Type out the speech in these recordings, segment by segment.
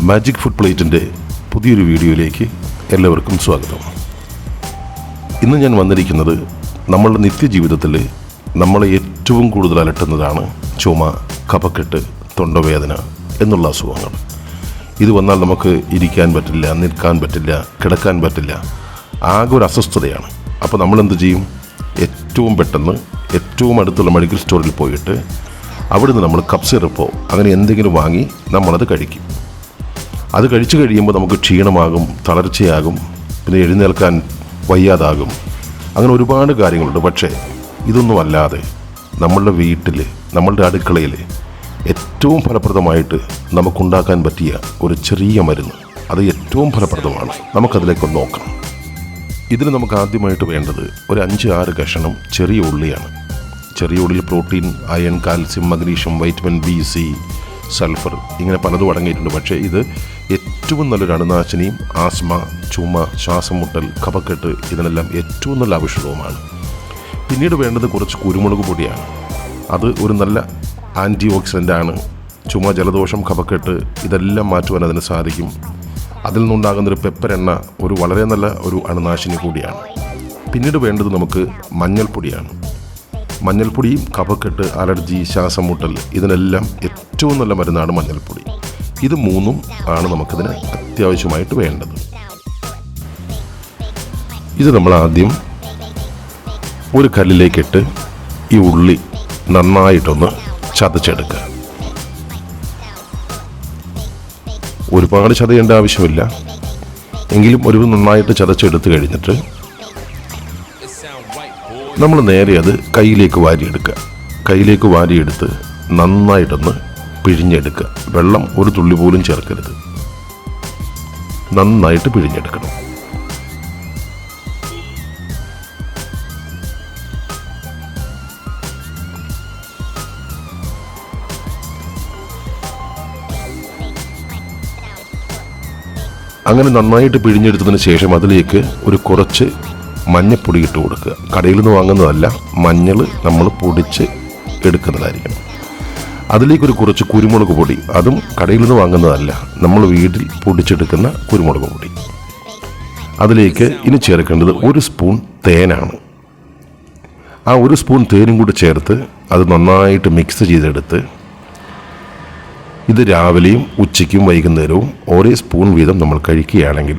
Magic food പ്ലേറ്റിൻ്റെ പുതിയൊരു വീഡിയോയിലേക്ക് എല്ലാവർക്കും സ്വാഗതം. ഇന്ന് ഞാൻ വന്നിരിക്കുന്നത് നമ്മളുടെ നിത്യജീവിതത്തിൽ നമ്മളെ ഏറ്റവും കൂടുതൽ അലട്ടുന്നതാണ് ചുമ, കഫക്കെട്ട്, തൊണ്ടവേദന എന്നുള്ള അസുഖങ്ങൾ. ഇത് വന്നാൽ നമുക്ക് ഇരിക്കാൻ പറ്റില്ല, നിൽക്കാൻ പറ്റില്ല, കിടക്കാൻ പറ്റില്ല, ആകെ ഒരു അസ്വസ്ഥതയാണ്. അപ്പോൾ നമ്മളെന്ത് ചെയ്യും? ഏറ്റവും പെട്ടെന്ന് ഏറ്റവും അടുത്തുള്ള മെഡിക്കൽ സ്റ്റോറിൽ പോയിട്ട് അവിടുന്ന് നമ്മൾ കഫ് സിറപ്പോ അങ്ങനെ എന്തെങ്കിലും വാങ്ങി നമ്മളത് കഴിക്കും. അത് കഴിച്ചു കഴിയുമ്പോൾ നമുക്ക് ക്ഷീണമാകും, തളർച്ചയാകും, പിന്നെ എഴുന്നേൽക്കാൻ വയ്യാതാകും, അങ്ങനെ ഒരുപാട് കാര്യങ്ങളുണ്ട്. പക്ഷേ ഇതൊന്നും അല്ലാതെ നമ്മളുടെ വീട്ടിൽ, നമ്മളുടെ അടുക്കളയിൽ ഏറ്റവും ഫലപ്രദമായിട്ട് നമുക്കുണ്ടാക്കാൻ പറ്റിയ ഒരു ചെറിയ മരുന്ന്, അത് ഏറ്റവും ഫലപ്രദമാണ്. നമുക്കതിലേക്കൊന്ന് നോക്കാം. ഇതിന് നമുക്ക് ആദ്യമായിട്ട് വേണ്ടത് ഒരു 5-6 കഷണം ചെറിയ ഉള്ളിയാണ്. ചെറിയ ഉള്ളിയിൽ protein, iron, calcium, magnesium, vitamin B, C, sulphur ഇങ്ങനെ പലതും അടങ്ങിയിട്ടുണ്ട്. പക്ഷേ ഇത് ഏറ്റവും നല്ലൊരു അണുനാശിനിയും ആസ്മ, ചുമ, ശ്വാസം മുട്ടൽ, കഫക്കെട്ട് ഇതിനെല്ലാം ഏറ്റവും നല്ല ഔഷധവുമാണ്. പിന്നീട് വേണ്ടത് കുറച്ച് കുരുമുളക് പൊടിയാണ്. അത് ഒരു നല്ല ആൻറ്റി ഓക്സിഡൻ്റാണ്. ചുമ, ജലദോഷം, കഫക്കെട്ട് ഇതെല്ലാം മാറ്റുവാൻ അതിന് സാധിക്കും. അതിൽ നിന്നുണ്ടാകുന്നൊരു പെപ്പർ എണ്ണ ഒരു വളരെ നല്ല ഒരു അണുനാശിനി കൂടിയാണ്. പിന്നീട് വേണ്ടത് നമുക്ക് മഞ്ഞൾപ്പൊടിയാണ്. മഞ്ഞൾപ്പൊടിയും കഫക്കെട്ട്, അലർജി, ശ്വാസം മുട്ടൽ ഇതിനെല്ലാം ഏറ്റവും നല്ല മരുന്നാണ് മഞ്ഞൾപ്പൊടി. ഇത് മൂന്നും ആണ് നമുക്കിതിന് അത്യാവശ്യമായിട്ട് വേണ്ടത്. ഇത് നമ്മൾ ആദ്യം ഒരു കല്ലിലേക്കിട്ട് ഈ ഉള്ളി നന്നായിട്ടൊന്ന് ചതച്ചെടുക്കുക. ഒരുപാട് ചതയേണ്ട ആവശ്യമില്ല, എങ്കിലും ഒരു നന്നായിട്ട് ചതച്ചെടുത്ത് കഴിഞ്ഞിട്ട് നമ്മൾ നേരെ അത് കയ്യിലേക്ക് വാരിയെടുക്കുക. കയ്യിലേക്ക് വാരിയെടുത്ത് നന്നായിട്ടൊന്ന് പിഴിഞ്ഞെടുക്കുക. വെള്ളം ഒരു തുള്ളി പോലും ചേർക്കരുത്, നന്നായിട്ട് പിഴിഞ്ഞെടുക്കണം. അങ്ങനെ നന്നായിട്ട് പിഴിഞ്ഞെടുത്തതിന് ശേഷം അതിലേക്ക് ഒരു കുറച്ച് മഞ്ഞൾപ്പൊടി ഇട്ട് കൊടുക്കുക. കടയിൽ നിന്ന് വാങ്ങുന്നതല്ല, മഞ്ഞൾ നമ്മൾ പൊടിച്ച് എടുക്കുന്നതായിരിക്കണം. അതിലേക്കൊരു കുറച്ച് കുരുമുളക് പൊടി, അതും കടയിൽ നിന്ന് വാങ്ങുന്നതല്ല, നമ്മൾ വീട്ടിൽ പൊടിച്ചെടുക്കുന്ന കുരുമുളക് പൊടി. അതിലേക്ക് ഇനി ചേർക്കേണ്ടത് 1 സ്പൂൺ തേനാണ്. ആ 1 സ്പൂൺ തേനും കൂടി ചേർത്ത് അത് നന്നായിട്ട് മിക്സ് ചെയ്തെടുത്ത് ഇത് രാവിലെയും ഉച്ചയ്ക്കും വൈകുന്നേരവും ഓരോ സ്പൂൺ വീതം നമ്മൾ കഴിക്കുകയാണെങ്കിൽ,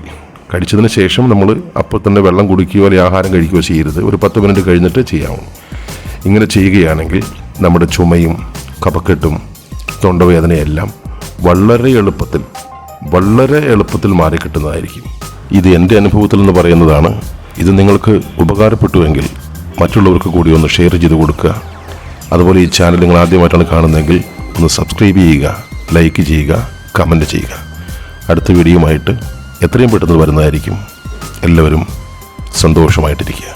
കഴിച്ചതിന് ശേഷം നമ്മൾ അപ്പോൾ തന്നെ വെള്ളം കുടിക്കുകയോ അല്ലെങ്കിൽ ആഹാരം കഴിക്കുകയോ ചെയ്യരുത്. ഒരു 10 മിനിറ്റ് കഴിഞ്ഞിട്ട് ചെയ്യാവും. ഇങ്ങനെ ചെയ്യുകയാണെങ്കിൽ നമ്മുടെ ചുമയും കഫക്കെട്ടും തൊണ്ടവേദനയെല്ലാം വളരെ എളുപ്പത്തിൽ മാറിക്കിട്ടുന്നതായിരിക്കും. ഇത് എൻ്റെ അനുഭവത്തിൽ നിന്ന് പറയുന്നതാണ്. ഇത് നിങ്ങൾക്ക് ഉപകാരപ്പെട്ടുവെങ്കിൽ മറ്റുള്ളവർക്ക് കൂടി ഒന്ന് ഷെയർ ചെയ്ത് കൊടുക്കുക. അതുപോലെ ഈ ചാനൽ നിങ്ങൾ ആദ്യമായിട്ടാണ് കാണുന്നതെങ്കിൽ ഒന്ന് സബ്സ്ക്രൈബ് ചെയ്യുക, ലൈക്ക് ചെയ്യുക, കമൻറ്റ് ചെയ്യുക. അടുത്ത വീഡിയോയുമായിട്ട് എത്രയും പെട്ടെന്ന് വരുന്നതായിരിക്കും. എല്ലാവരും സന്തോഷമായിട്ടിരിക്കുക.